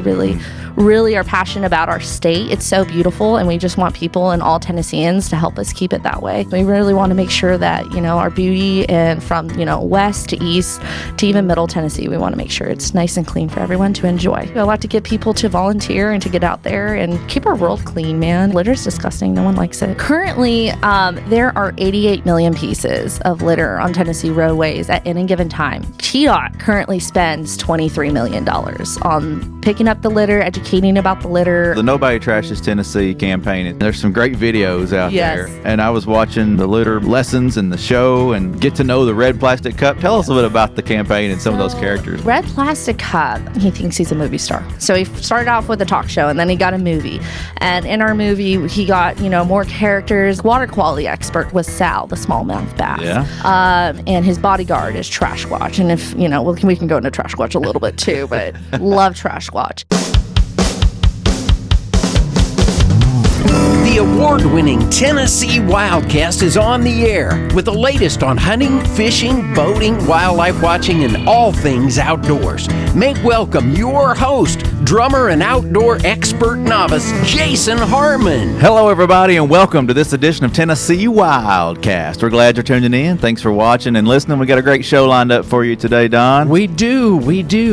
We really are passionate about our state. It's so beautiful, and we just want people and all Tennesseans to help us keep it that way. We really want to make sure that, our beauty, and from, west to east to even middle Tennessee, we want to make sure it's nice and clean for everyone to enjoy. I like to get people to volunteer and to get out there and keep our world clean, man. Litter's disgusting. No one likes it. Currently, there are 88 million pieces of litter on Tennessee roadways at any given time. TDOT currently spends $23 million on picking up the litter, educating about the litter. The Nobody Trashes Tennessee campaign, and there's some great videos out Yes. there. And I was watching the litter lessons and the show and get to know the Red Plastic Cup. Tell us a bit about the campaign and some of those characters. Red Plastic Cup, he thinks he's a movie star. So he started off with a talk show, and then he got a movie. And in our movie, he got, more characters. Water quality expert was Sal, the smallmouth bass. Yeah. And his bodyguard is Trash Watch. And if, we can go into Trash Watch a little bit too, but love Trash Watch. The award-winning Tennessee WildCast is on the air with the latest on hunting, fishing, boating, wildlife watching, and all things outdoors. Make welcome your host, drummer and outdoor expert novice, Jason Harmon. Hello, everybody, and welcome to this edition of Tennessee WildCast. We're glad you're tuning in. Thanks for watching and listening. We got a great show lined up for you today, Don. We do.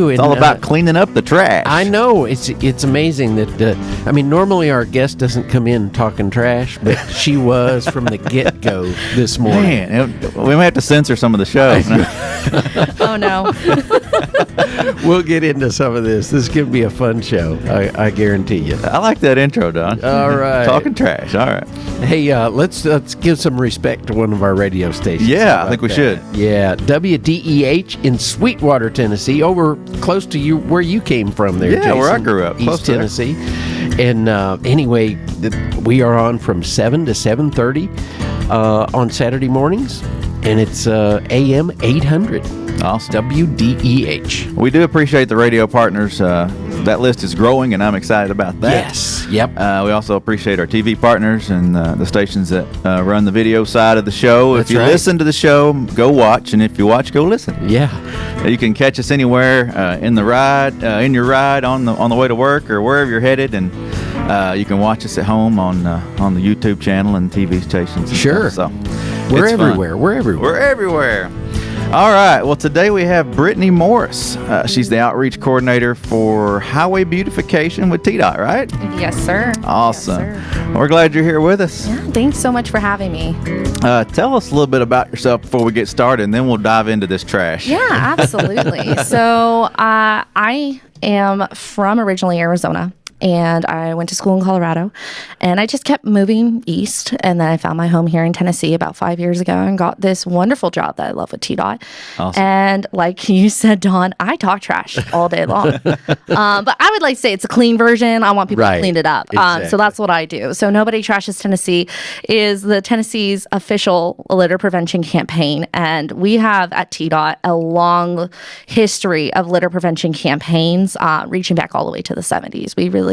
It's all about cleaning up the trash. I know. It's amazing that, normally our guest doesn't come in talking trash, but she was from the get-go this morning. Man, we might have to censor some of the show. Oh, no. We'll get into some of this. This is going to be a fun show. I guarantee you. I like that intro, Don. All right. Talking trash. All right. Hey, let's give some respect to one of our radio stations. Yeah, I think we should. Yeah, WDEH in Sweetwater, Tennessee, over close to you where you came from there, Jason. Where I grew up, close East Tennessee. And anyway, we are on from 7 to 7:30 on Saturday mornings, and it's AM 800. Awesome. WDEH. We do appreciate the radio partners. That list is growing, and I'm excited about that. Yes. Yep. We also appreciate our TV partners and the stations that run the video side of the show. That's if you right. listen to the show, go watch, and if you watch, go listen. Yeah. You can catch us anywhere in the ride, on the way to work, or wherever you're headed, and you can watch us at home on the YouTube channel and TV stations. And Sure. stuff. So We're it's fun. everywhere. We're everywhere. We're everywhere. All right. Well, today we have Brittany Morris. She's the outreach coordinator for Highway Beautification with TDOT, right? Yes, sir. Awesome. Yes, sir. We're glad you're here with us. Yeah, thanks so much for having me. Tell us a little bit about yourself before we get started, and then we'll dive into this trash. Yeah, absolutely. So I am from originally Arizona. And I went to school in Colorado, and I just kept moving east. And then I found my home here in Tennessee about 5 years ago and got this wonderful job that I love with TDOT. Awesome. And like you said, Don, I talk trash all day long. But I would like to say it's a clean version. I want people to clean it up. Exactly. So that's what I do. So Nobody Trashes Tennessee is the Tennessee's official litter prevention campaign. And we have at TDOT a long history of litter prevention campaigns reaching back all the way to the 70s. We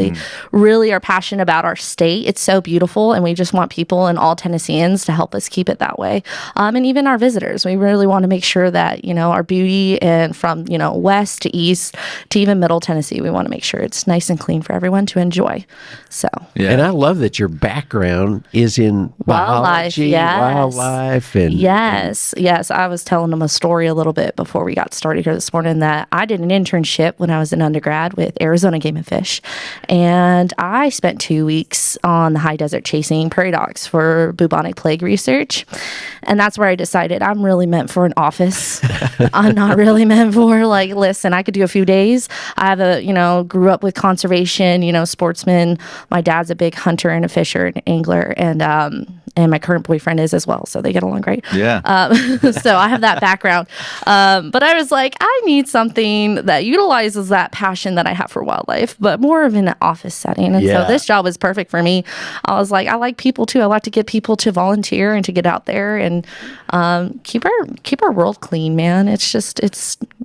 really are passionate about our state. It's so beautiful, and we just want people and all Tennesseans to help us keep it that way. And even our visitors, we really want to make sure that, our beauty, and from, west to east to even middle Tennessee, we want to make sure it's nice and clean for everyone to enjoy. So, Yeah. And I love that your background is in biology, wildlife, and yes. I was telling them a story a little bit before we got started here this morning that I did an internship when I was in undergrad with Arizona Game and Fish, and I spent 2 weeks on the high desert chasing prairie dogs for bubonic plague research, and that's where I decided I'm really meant for an office. I'm not really meant for listen, I could do a few days. I have grew up with conservation, sportsman. My dad's a big hunter and a fisher and angler, and my current boyfriend is as well, so they get along great. Yeah. So I have that background. But I was like, I need something that utilizes that passion that I have for wildlife, but more of an office setting. And so this job was perfect for me. I was like, I like people too. I like to get people to volunteer and to get out there and keep our world clean, man. It's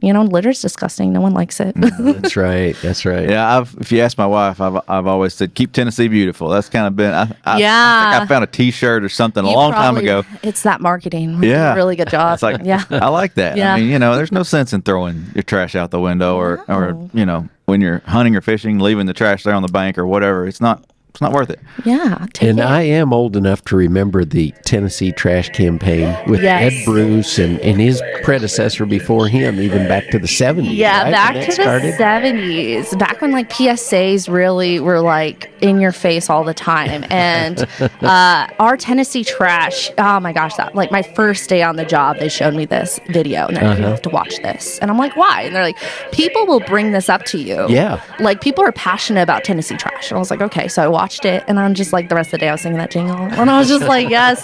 litter's disgusting. No one likes it. That's right. Yeah, if you ask my wife, I've always said keep Tennessee beautiful. That's kind of been. I think I found a T-shirt or something a long time ago. It's that marketing. Yeah, really good job. It's like yeah, I like that. Yeah. I mean, there's no sense in throwing your trash out the window or when you're hunting or fishing, leaving the trash there on the bank or whatever. It's not worth it. Yeah. And I am old enough to remember the Tennessee trash campaign with Yes. Ed Bruce and his predecessor before him, even back to the 70s. Yeah, right, back when to that started? the 70s, back when like PSAs really were like in your face all the time. And our Tennessee trash, oh my gosh, that like my first day on the job, they showed me this video and they're like, you have to watch this. And I'm like, why? And they're like, people will bring this up to you. Yeah. Like people are passionate about Tennessee trash. And I was like, okay. So I watched it and I'm just like the rest of the day I was singing that jingle. And I was just like, yes.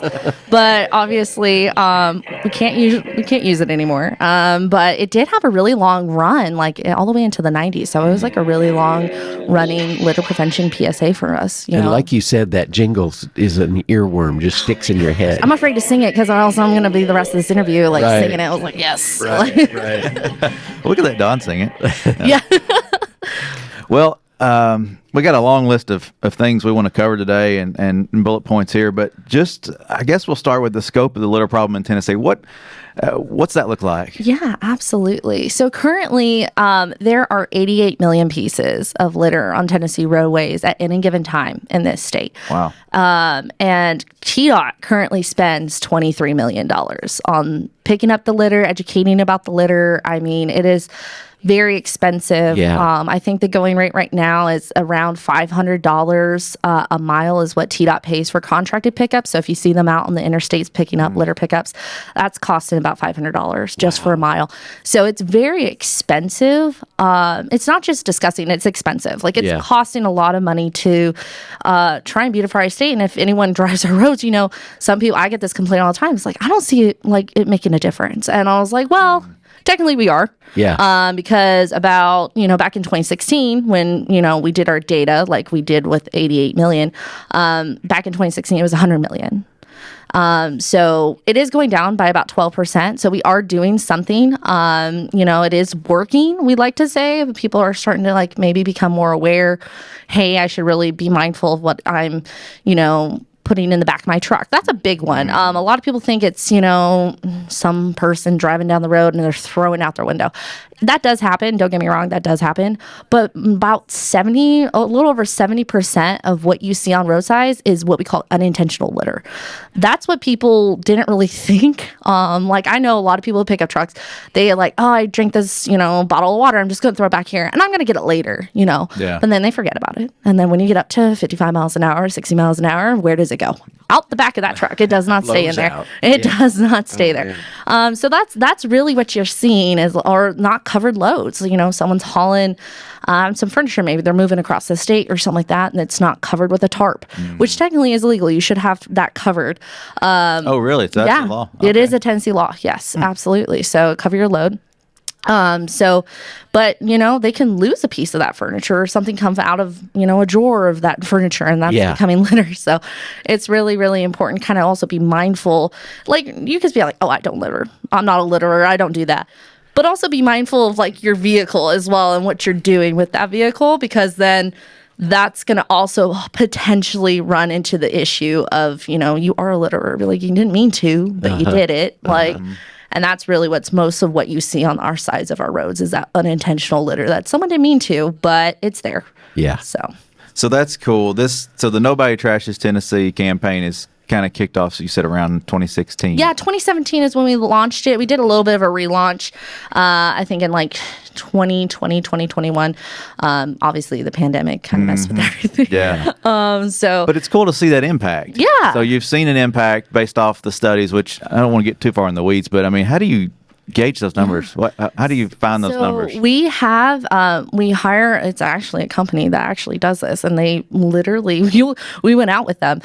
But obviously we can't use it anymore. But it did have a really long run, like all the way into the 90s. So it was like a really long running litter prevention PSA for us. You And know? like you said, that jingle is an earworm, just sticks in your head. I'm afraid to sing it because else I'm going to be the rest of this interview like Right. singing it. I was like, yes. Right. Look at that Don sing it. Yeah. Well, we got a long list of things we want to cover today and bullet points here, but just I guess we'll start with the scope of the litter problem in Tennessee. What's that look like? Yeah, absolutely. So currently, there are 88 million pieces of litter on Tennessee roadways at any given time in this state. Wow. And TDOT currently spends $23 million on picking up the litter, educating about the litter. I mean, it is very expensive. Yeah. I think the going rate right now is around $500 a mile is what TDOT pays for contracted pickups. So if you see them out on the interstates picking up litter pickups, that's costing about $500 just for a mile. So it's very expensive. It's not just disgusting, it's expensive. Like it's costing a lot of money to try and beautify our state. And if anyone drives our roads, some people, I get this complaint all the time. It's like, I don't see it like it making a difference. And I was like, well, technically we are. Yeah. Because about, back in 2016 when, we did our data like we did with 88 million, back in 2016 it was 100 million. So it is going down by about 12%. So we are doing something. It is working, we'd like to say. People are starting to like maybe become more aware. Hey, I should really be mindful of what I'm, putting in the back of my truck. That's a big one. A lot of people think it's, some person driving down the road and they're throwing out their window. That does happen. Don't get me wrong. That does happen. But about a little over 70% of what you see on roadsides is what we call unintentional litter. That's what people didn't really think. Like I know a lot of people who pick up trucks, they like, oh, I drank this, bottle of water. I'm just going to throw it back here and I'm going to get it later, Yeah. And then they forget about it. And then when you get up to 55 miles an hour, 60 miles an hour, where does it go? Out the back of that truck. It does not stay in Blows there. out. It does not stay there. So that's really what you're seeing or not covered loads. Someone's hauling some furniture. Maybe they're moving across the state or something like that, and it's not covered with a tarp, which technically is illegal. You should have that covered. Oh, really? So that's the law? It is a Tennessee law. Yes, absolutely. So cover your load. But they can lose a piece of that furniture or something comes out of, a drawer of that furniture and that's becoming litter. So it's really, really important kind of also be mindful. Like you could be like, oh, I don't litter. I'm not a litterer. I don't do that. But also be mindful of like your vehicle as well and what you're doing with that vehicle, because then that's going to also potentially run into the issue of, you are a litterer. Like you didn't mean to, but you did it. Like, and that's really what's most of what you see on our sides of our roads is that unintentional litter that someone didn't mean to, but it's there. Yeah. So that's cool. So the Nobody Trashes Tennessee campaign is kind of kicked off, so you said around 2016. Yeah, 2017 is when we launched it. We did a little bit of a relaunch, I think in like 2020, 2021. Obviously, the pandemic kind of messed with everything. Yeah. But it's cool to see that impact. Yeah. So you've seen an impact based off the studies, which I don't want to get too far in the weeds, but I mean, how do you gauge those numbers? How do you find those numbers? We have, we hire, it's actually a company that actually does this, and they literally, we went out with them,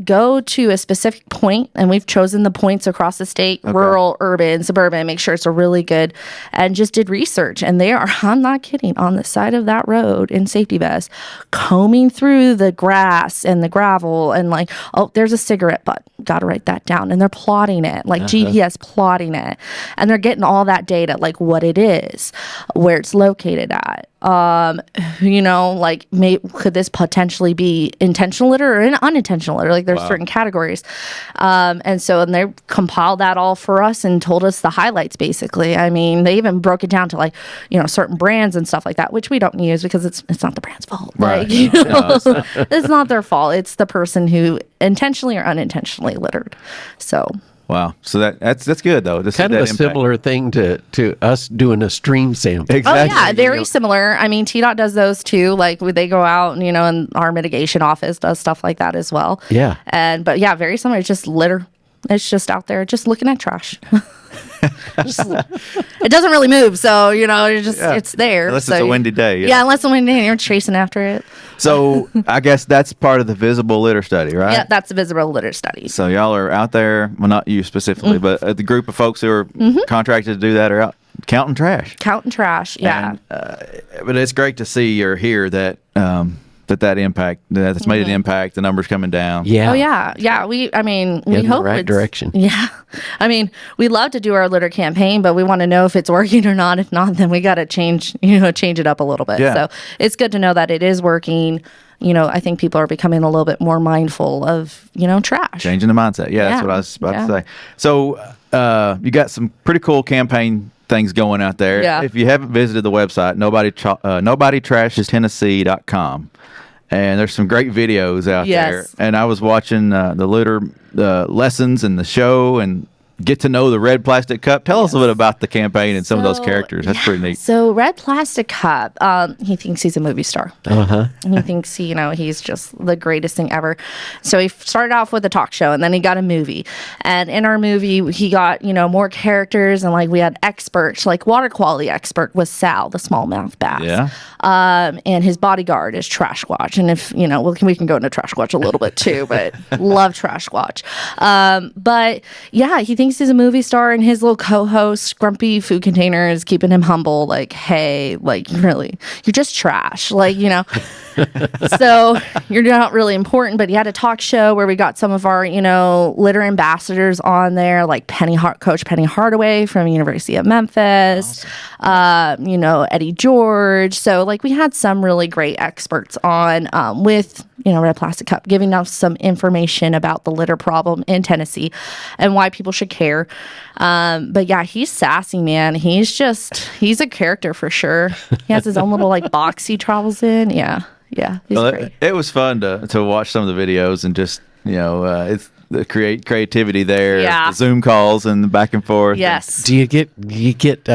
go to a specific point, and we've chosen the points across the state, rural, urban, suburban, make sure it's a really good, and just did research. And they are, I'm not kidding, on the side of that road in safety vests, combing through the grass and the gravel, and like, oh, there's a cigarette butt. Got to write that down. And they're plotting it, like GPS plotting it. and they're getting all that data, like what it is, where it's located at. Like could this potentially be intentional litter or unintentional litter? Like there's certain categories. And they compiled that all for us and told us the highlights, basically. I mean, they even broke it down to like, certain brands and stuff like that, which we don't use because it's not the brand's fault. Right. Like, it's not their fault. It's the person who intentionally or unintentionally littered. So. Wow. So that's good though. This Kind of a impact. similar thing to us doing a stream sample. Exactly. Oh yeah, very similar. I mean, TDOT does those too. Like they go out and and our mitigation office does stuff like that as well. Yeah. But yeah, very similar. It's just litter. It's just out there, just looking at trash. It doesn't really move, so it's there. Unless so, it's a windy day. Yeah, unless it's a windy day, and you're chasing after it. So I guess that's part of the visible litter study, right? Yeah, that's the visible litter study. So y'all are out there, well, not you specifically, but the group of folks who are contracted to do that are out counting trash. Counting trash, yeah. And, but it's great to see or hear that that impact that's made an impact. The numbers coming down. Yeah. Oh yeah. We in hope the right it's direction. Yeah. I mean, we love to do our litter campaign, but we want to know if it's working or not. If not, then we got to change it up a little bit. Yeah. So it's good to know that it is working. I think people are becoming a little bit more mindful of, trash. Changing the mindset. Yeah, that's what I was about to say. So you got some pretty cool campaign things going out there. Yeah. If you haven't visited the website, nobodytrashestennessee.com. And there's some great videos out there. And I was watching the litter lessons and the show and get to know the Red Plastic Cup. Tell us a bit about the campaign and some of those characters. That's pretty neat. So Red Plastic Cup, he thinks he's a movie star. He thinks he's just the greatest thing ever. So he started off with a talk show, and then he got a movie. And in our movie, he got more characters, and like we had experts, like water quality expert was Sal, the smallmouth bass. Yeah. And his bodyguard is Trash Watch. And if we can go into Trash Watch a little bit too, but love Trash Watch. But yeah, he thinks he's a movie star, and his little co-host Grumpy Food Container is keeping him humble, like, hey, like, really, you're just trash, like, so you're not really important. But he had a talk show where we got some of our litter ambassadors on there, like Coach Penny Hardaway from University of Memphis. Awesome. Eddie George. So like we had some really great experts on with Red Plastic Cup, giving us some information about the litter problem in Tennessee and why people should care. But yeah, he's sassy, man. He's a character for sure. He has his own little like box he travels in. Yeah. He's great. It was fun to watch some of the videos and just it's the creativity there. Yeah. The Zoom calls and the back and forth. Yes. Do you get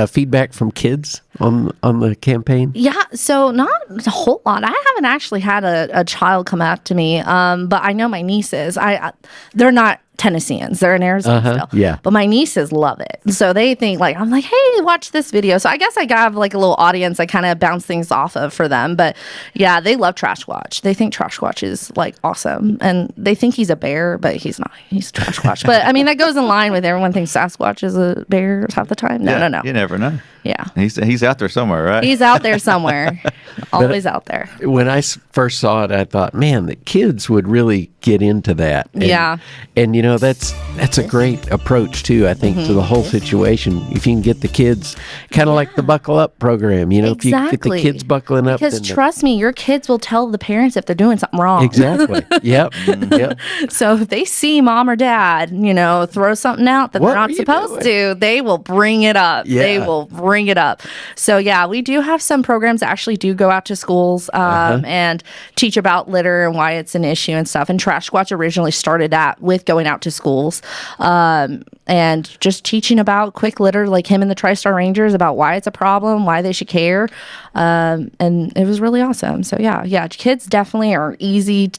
feedback from kids on the campaign? Yeah, so not a whole lot. I haven't actually had a child come up to me, but I know my nieces. They're not Tennesseans. They're in Arizona still. Yeah. But my nieces love it. So they think I'm like, hey, watch this video. So I guess I have like a little audience I kind of bounce things off of for them. But yeah, they love Trash Watch. They think Trash Watch is like awesome. And they think he's a bear, but he's not. He's Trash Watch. But I mean, that goes in line with everyone thinks Sasquatch is a bear half the time. No. You never know. Yeah. He's out there somewhere, right? He's out there somewhere. Always out there. When I first saw it, I thought, man, the kids would really get into that. And, Yeah. And that's a great approach too, I think, to the whole situation. If you can get the kids kind of like the Buckle Up program, if you get the kids buckling up. Because trust me, your kids will tell the parents if they're doing something wrong. Exactly. Yep. Yep. So if they see mom or dad, throw something out that What they're not were you supposed to, they will bring it up. Yeah. They will bring it up. So yeah, we do have some programs that actually do go out to schools and teach about litter and why it's an issue and stuff. And Trash Watch originally started that with going out to schools and just teaching about quick litter, like him and the TriStar Rangers, about why it's a problem, why they should care. And it was really awesome. So yeah, kids definitely are easy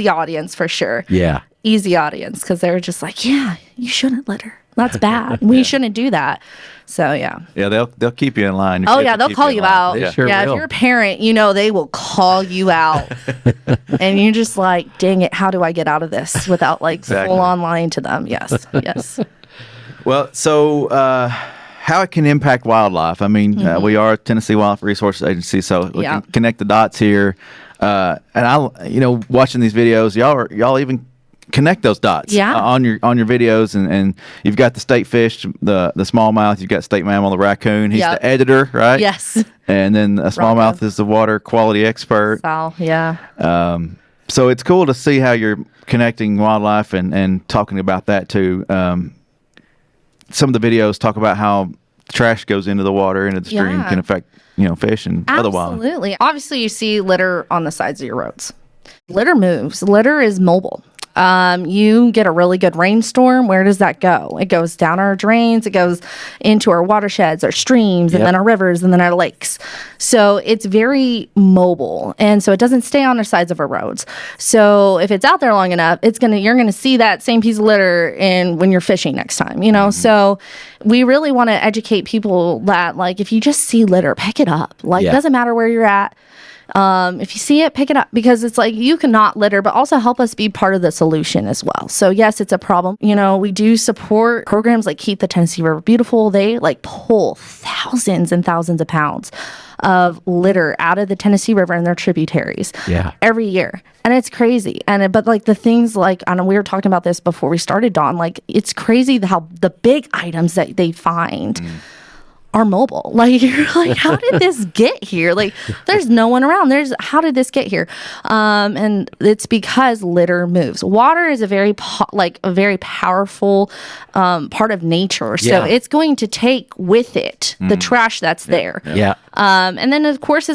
audience for sure. Yeah. Easy audience, because they're just like, yeah, you shouldn't litter. That's bad. We shouldn't do that. So yeah. Yeah, they'll keep you in line. Your Oh kids yeah, will they'll keep call in you line. out. They sure If will. you're a parent, they will call you out, and you're just like, dang it, how do I get out of this without full on lying to them? Yes. Well, so how it can impact wildlife. I mean, we are a Tennessee Wildlife Resources Agency, so we can connect the dots here. And watching these videos, y'all even connect those dots on your videos, and you've got the state fish, the smallmouth, you've got state mammal, the raccoon. He's the editor, right? Yes. And then a smallmouth is the water quality expert. Sal, yeah. So it's cool to see how you're connecting wildlife and talking about that too. Some of the videos talk about how trash goes into the water, into the stream, can affect fish and other wildlife. Absolutely. Obviously, you see litter on the sides of your roads. Litter moves. Litter is mobile. You get a really good rainstorm. Where does that go? It goes down our drains. It goes into our watersheds, our streams, and then our rivers, and then our lakes. So it's very mobile, and so it doesn't stay on the sides of our roads. So if it's out there long enough, you're gonna see that same piece of litter when you're fishing next time. So we really want to educate people that if you just see litter, pick it up. It doesn't matter where you're at. If you see it, pick it up, because it's you cannot litter, but also help us be part of the solution as well. So yes, it's a problem. We do support programs like Keep the Tennessee River Beautiful. They pull thousands and thousands of pounds of litter out of the Tennessee River and their tributaries every year. And it's crazy. But the things I know we were talking about this before we started, Dawn, it's crazy how the big items that they find are mobile. You're how did this get here? There's no one around. How did this get here? And it's because litter moves. Water is a very very powerful part of nature. So it's going to take with it the trash that's there. Yeah. And then of course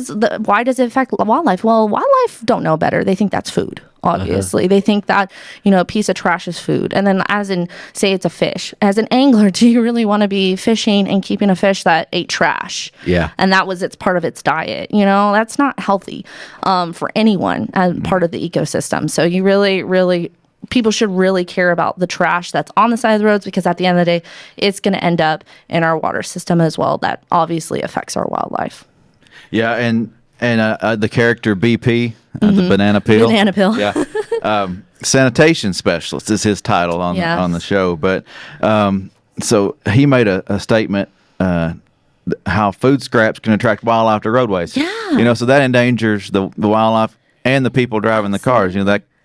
why does it affect wildlife? Well, wildlife don't know better. They think that's food. Obviously, they think that a piece of trash is food. And then, say it's a fish. As an angler, do you really want to be fishing and keeping a fish that ate trash? Yeah. And that was part of its diet. That's not healthy for anyone as part of the ecosystem. So you really people should really care about the trash that's on the side of the roads, because at the end of the day, it's going to end up in our water system as well. That obviously affects our wildlife. Yeah, and the character BP, the banana peel. Banana peel. Yeah. Sanitation specialist is his title on the show. But so he made a statement how food scraps can attract wildlife to roadways. Yeah. So that endangers the wildlife and the people driving the cars.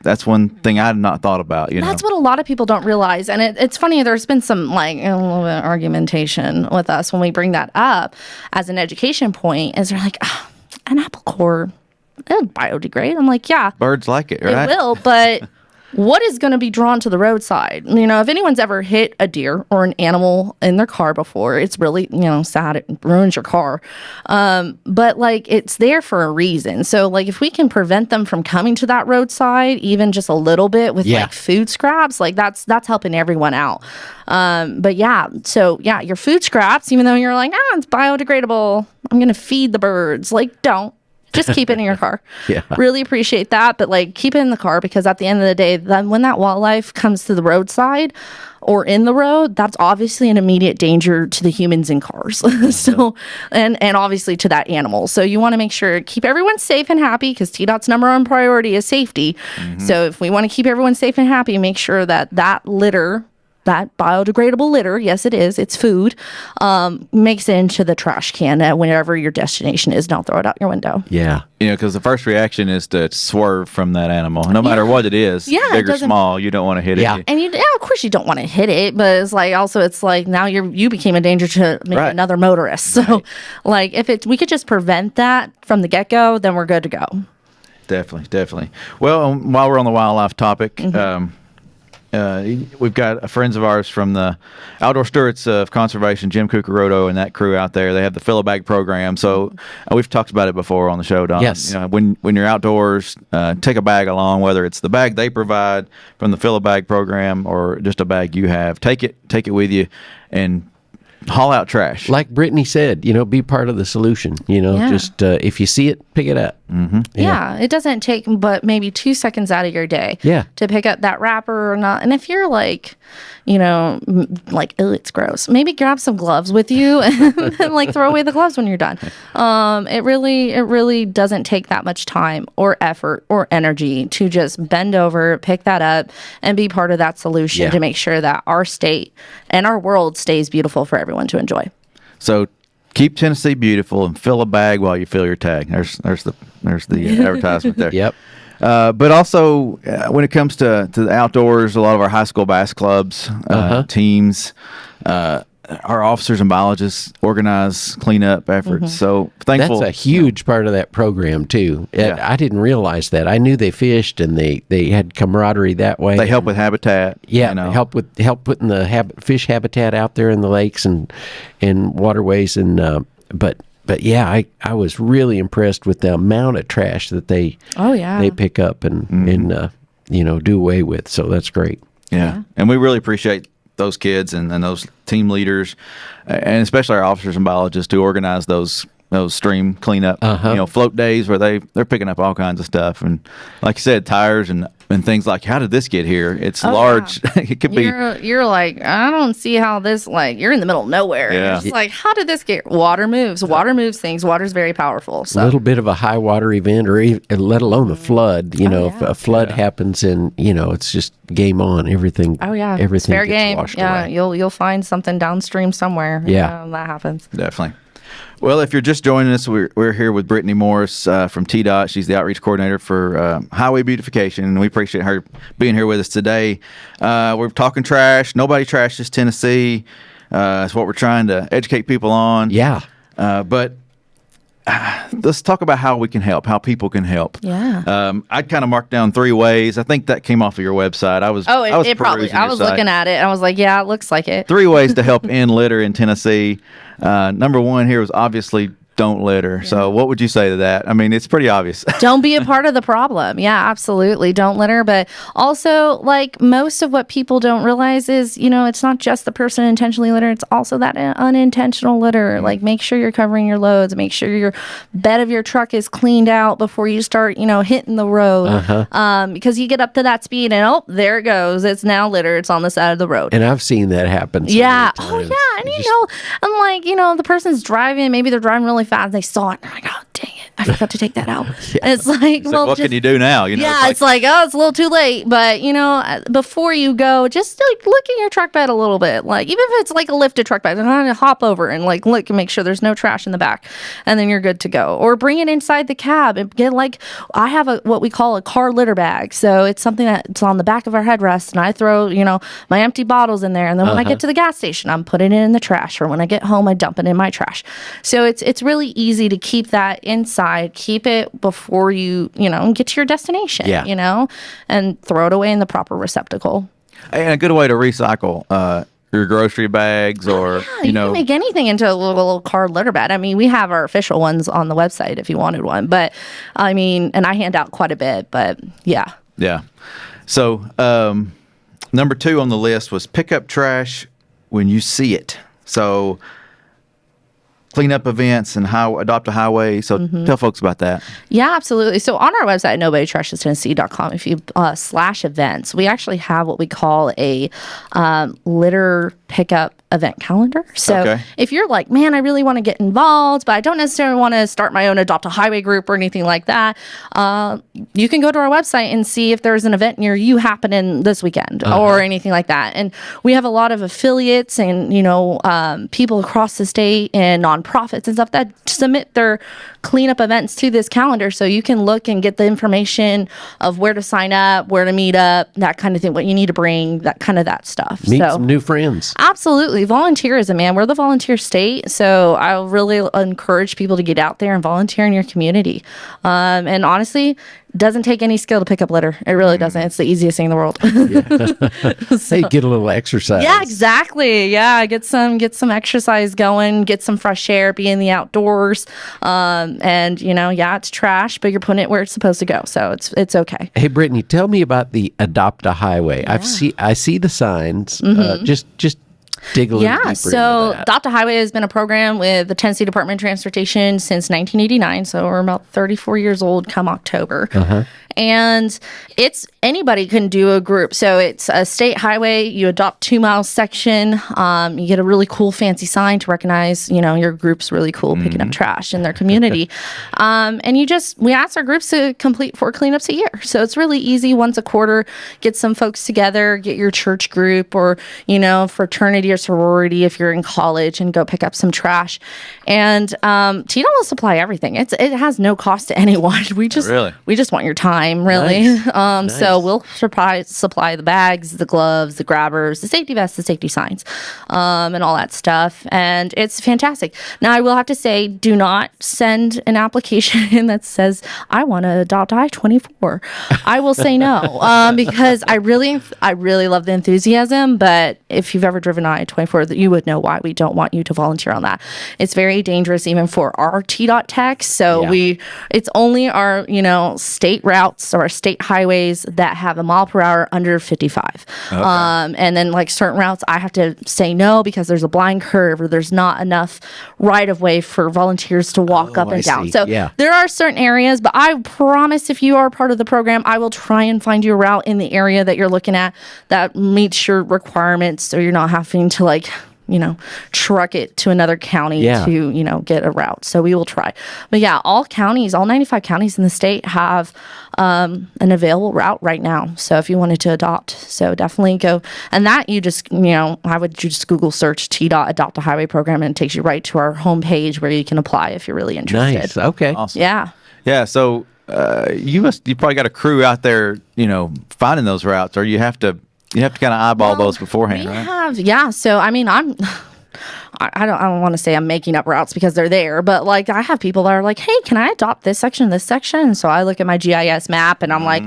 That's one thing I had not thought about. That's what a lot of people don't realize. And it's funny, there's been some a little bit of argumentation with us when we bring that up as an education point, is they're an apple core, it'll biodegrade. I'm yeah. Birds like it, right? It will, but what is going to be drawn to the roadside? If anyone's ever hit a deer or an animal in their car before, it's really, sad. It ruins your car. But it's there for a reason. So if we can prevent them from coming to that roadside, even just a little bit with food scraps, that's helping everyone out. But your food scraps, even though you're it's biodegradable, I'm going to feed the birds. Don't. Just keep it in your car. Yeah. Really appreciate that. But keep it in the car, because at the end of the day, then when that wildlife comes to the roadside or in the road, that's obviously an immediate danger to the humans in cars. So, and obviously to that animal. So you want to make sure, keep everyone safe and happy, because TDOT's number one priority is safety. So if we want to keep everyone safe and happy, make sure that litter, that biodegradable litter, yes, it is, it's food, makes it into the trash can at wherever your destination is. Don't throw it out your window. Yeah. Because the first reaction is to swerve from that animal, no matter what it is, big or small. You don't want to hit it. And of course you don't want to hit it, but it's now you became a danger to maybe another motorist. So if we could just prevent that from the get-go, then we're good to go. Definitely. Well, while we're on the wildlife topic, we've got friends of ours from the Outdoor Stewards of Conservation, Jim Cucurotto and that crew out there. They have the Fill a Bag program. So we've talked about it before on the show, Don. Yes. When you're outdoors, take a bag along, whether it's the bag they provide from the Fill a Bag program or just a bag you have. Take it with you and haul out trash. Like Brittany said, be part of the solution. Just if you see it, pick it up. Yeah, it doesn't take but maybe 2 seconds out of your day to pick up that wrapper or not. And if you're oh, it's gross, maybe grab some gloves with you and then throw away the gloves when you're done. It really doesn't take that much time or effort or energy to just bend over, pick that up, and be part of that solution to make sure that our state and our world stays beautiful for everyone to enjoy. So keep Tennessee beautiful and fill a bag while you fill your tag. There's the advertisement there. Yep. But also, when it comes to the outdoors, a lot of our high school bass clubs, teams, our officers and biologists organize cleanup efforts. So thankful. That's a huge part of that program too. I didn't realize that. I knew they fished and they had camaraderie that way. They help with habitat. Yeah, help putting the fish habitat out there in the lakes and waterways. And but yeah, I was really impressed with the amount of trash that they pick up and do away with. So that's great. Yeah, and we really appreciate those kids and those team leaders, and especially our officers and biologists who organize those stream cleanup, float days where they're picking up all kinds of stuff. And like you said, tires and things like, how did this get here? It's large. Yeah. It could be. You're like, I don't see how this, like, you're in the middle of nowhere. Yeah. It's like, how did this get? Water moves things. Water's very powerful. So. A little bit of a high water event, or even, let alone a flood. If a flood happens, and it's just game on. Everything. Oh yeah. Everything Fair gets game. washed Yeah. away. You'll find something downstream somewhere. Yeah. That happens. Definitely. Well, if you're just joining us, we're here with Brittany Morris from TDOT. She's the outreach coordinator for highway beautification, and we appreciate her being here with us today. We're talking trash. Nobody trashes Tennessee. That's what we're trying to educate people on. Yeah. But let's talk about how we can help, how people can help. Yeah. I kind of marked down 3 ways. I think that came off of your website. I was probably. I was looking at it and I was like, yeah, it looks like it. 3 ways to help end litter in Tennessee. Number 1 here was obviously don't litter. Yeah. So what would you say to that? I mean, it's pretty obvious. Don't be a part of the problem. Yeah, absolutely. Don't litter. But also, like, most of what people don't realize is, it's not just the person intentionally litter. It's also that unintentional litter. Like, make sure you're covering your loads. Make sure your bed of your truck is cleaned out before you start, hitting the road. Because you get up to that speed and, there it goes. It's now litter. It's on the side of the road. And I've seen that happen. Yeah. Oh, yeah. And, I'm like, the person's driving. Maybe they're driving really fast. They saw it. And they're like, oh, dang it. I forgot to take that out. And it's like, what can you do now? It's like, oh, it's a little too late. But, before you go, just like look at your truck bed a little bit. Like, even if it's like a lifted truck bed, hop over and like look and make sure there's no trash in the back. And then you're good to go. Or bring it inside the cab and get I have what we call a car litter bag. So it's something that's on the back of our headrest. And I throw, my empty bottles in there. And then when I get to the gas station, I'm putting it in the trash. Or when I get home, I dump it in my trash. So it's really easy to keep that inside. Keep it before you get to your destination. And throw it away in the proper receptacle. And a good way to recycle your grocery bags, or you can make anything into a little car litter bag. I mean, we have our official ones on the website if you wanted one, but I mean, and I hand out quite a bit, but yeah. So number 2 on the list was pick up trash when you see it. So cleanup events and adopt a highway. So tell folks about that. Yeah, absolutely. So on our website, nobodytrashestennessee.com, if you /events, we actually have what we call a litter pickup event calendar. So if you're like, man, I really want to get involved, but I don't necessarily want to start my own Adopt a Highway group or anything like that, you can go to our website and see if there's an event near you happening this weekend or anything like that. And we have a lot of affiliates and, people across the state and nonprofits and stuff that submit their cleanup events to this calendar. So you can look and get the information of where to sign up, where to meet up, that kind of thing, what you need to bring, that stuff. Meet some new friends. Absolutely. Volunteerism, man. We're the volunteer state. So I really encourage people to get out there and volunteer in your community. And honestly, doesn't take any skill to pick up litter. It really doesn't. It's the easiest thing in the world. So, hey, get a little exercise. Yeah, exactly. Yeah, get some exercise going, get some fresh air, be in the outdoors. And it's trash, but you're putting it where it's supposed to go. So it's okay. Hey, Brittany, tell me about the Adopt a Highway. Yeah. I see the signs. Just dig a little deeper so into that. Adopt a Highway has been a program with the Tennessee Department of Transportation since 1989. So we're about 34 years old come October. And it's anybody can do a group. So it's a state highway. You adopt 2-mile section. You get a really cool fancy sign to recognize, your group's really cool picking up trash in their community. And we ask our groups to complete 4 cleanups a year. So it's really easy. Once a quarter, get some folks together, get your church group or, fraternity or sorority if you're in college and go pick up some trash. And TDOT will supply everything. It has no cost to anyone. We just want your time, really. Nice. So we'll supply the bags, the gloves, the grabbers, the safety vests, the safety signs, and all that stuff. And it's fantastic. Now, I will have to say, do not send an application that says, I want to adopt I-24. I will say no, because I really love the enthusiasm, but if you've ever driven I-24, you would know why we don't want you to volunteer on that. It's very dangerous even for our TDOT techs. So it's only our, state routes or our state highways that have a mile per hour under 55. Okay. And then like certain routes, I have to say no because there's a blind curve or there's not enough right of way for volunteers to walk up and down. So there are certain areas, but I promise if you are part of the program, I will try and find you a route in the area that you're looking at that meets your requirements so you're not having to truck it to another county to, get a route. So we will try. But yeah, all 95 counties in the state have an available route right now. So if you wanted to adopt, so definitely go. And that you just, I would just Google search TDOT Adopt a Highway Program and it takes you right to our homepage where you can apply if you're really interested. Nice. Okay. Awesome. Yeah. Yeah. So you probably got a crew out there, finding those routes, or you have to kind of eyeball those beforehand, right? So I mean, I don't want to say I'm making up routes because they're there, but like I have people that are like, hey, can I adopt this section, this section? And so I look at my GIS map and I'm like,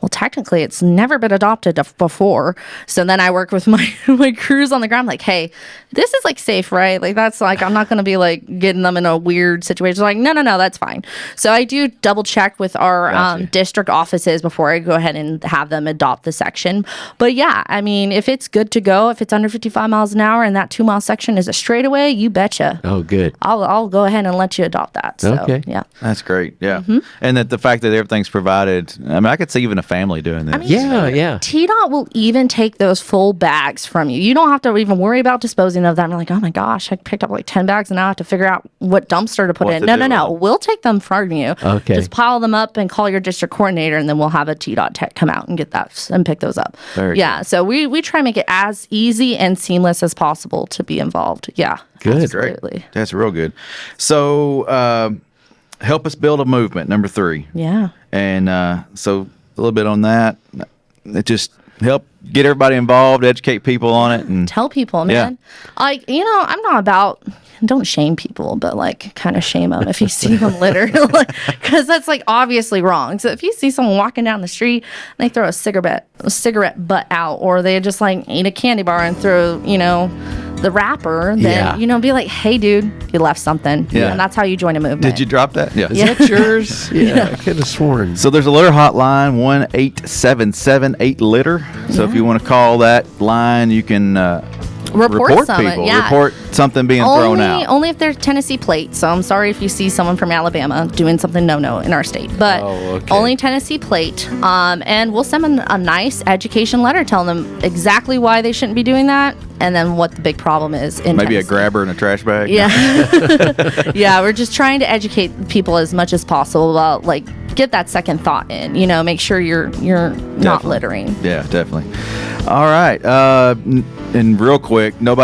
well, technically it's never been adopted before. So then I work with my crews on the ground, like, hey, this is like safe, right? Like that's like, I'm not going to be like getting them in a weird situation. Like, no, that's fine. So I do double check with our district offices before I go ahead and have them adopt the section. But yeah, I mean, if it's good to go, if it's under 55 miles an hour and that 2 mile section is a straightaway, you betcha. Oh, good. I'll go ahead and let you adopt that. So, okay. Yeah. That's great. Yeah. And that the fact that everything's provided, I mean, I could see even a family doing this. I mean, TDOT will even take those full bags from you. You don't have to even worry about disposing of them. I'm like, oh my gosh, I picked up like 10 bags and now I have to figure out what dumpster to put in. No. We'll take them from you. Okay. Just pile them up and call your district coordinator and then we'll have a TDOT tech come out and get that and pick those up. Very good. So we try to make it as easy and seamless as possible to be involved. Yeah. Good. Absolutely. Great. That's real good. So help us build a movement, number 3. Yeah. And so a little bit on that. It just help get everybody involved, educate people on it, and tell people, man. Like, I'm not about, don't shame people, but like kind of shame them if you see them litter, because that's like obviously wrong. So if you see someone walking down the street and they throw a cigarette butt out, or they just like eat a candy bar and throw, the wrapper, then be like, hey dude, you left something. And that's how you join a movement. Did you drop that? Is that yours? I could have sworn. So there's a litter hotline, 1-877-8-LITTER. So if you want to call that line, you can report people. Report something being thrown out. Only if they're Tennessee plate. So I'm sorry if you see someone from Alabama doing something no in our state, but only Tennessee plate. And we'll send them a nice education letter telling them exactly why they shouldn't be doing that, and then what the big problem is in maybe Tennessee. A grabber and a trash bag. Yeah. We're just trying to educate people as much as possible about like get that second thought in. Make sure you're not littering. Yeah, definitely. All right. And real quick, no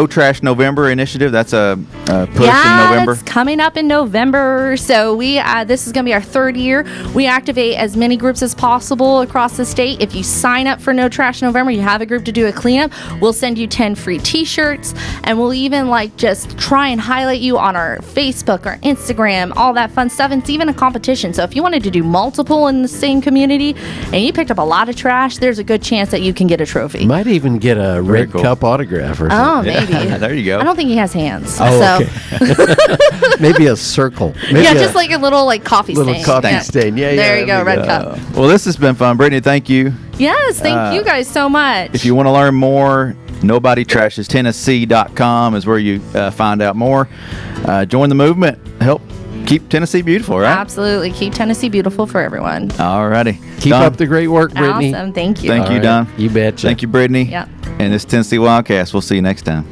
Trash November initiative. That's a push in November. It's coming up in November. So this is going to be our 3rd year. We activate as many groups as possible across the state. If you sign up for No Trash November, you have a group to do a cleanup. We'll send you 10 free T-shirts, and we'll even just try and highlight you on our Facebook, our Instagram, all that fun stuff. And it's even a competition. So if you wanted to do multiple in the same community and you picked up a lot of trash, there's a good chance that you can get a trophy. Might even get a red cup autograph or something. Oh, maybe. There you go. I don't think he has hands. Okay. Maybe a circle. Maybe just like a little coffee stain. Little coffee stain. Yeah. There you go, red cup. Well, this has been fun. Brittany, thank you. Yes, thank you guys so much. If you want to learn more, NobodyTrashesTennessee.com is where you find out more. Join the movement. Help keep Tennessee beautiful, right? Absolutely. Keep Tennessee beautiful for everyone. All righty. Keep up the great work, Brittany. Awesome. Thank you. Thank you, Don. You betcha. Thank you, Brittany. Yeah. And this is Tennessee WildCast. We'll see you next time.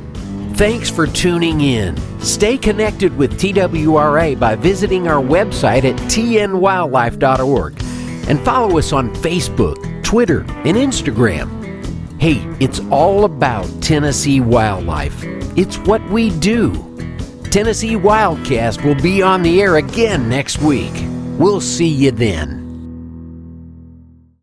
Thanks for tuning in. Stay connected with TWRA by visiting our website at tnwildlife.org and follow us on Facebook, Twitter, and Instagram. Hey, it's all about Tennessee wildlife. It's what we do. Tennessee WildCast will be on the air again next week. We'll see you then.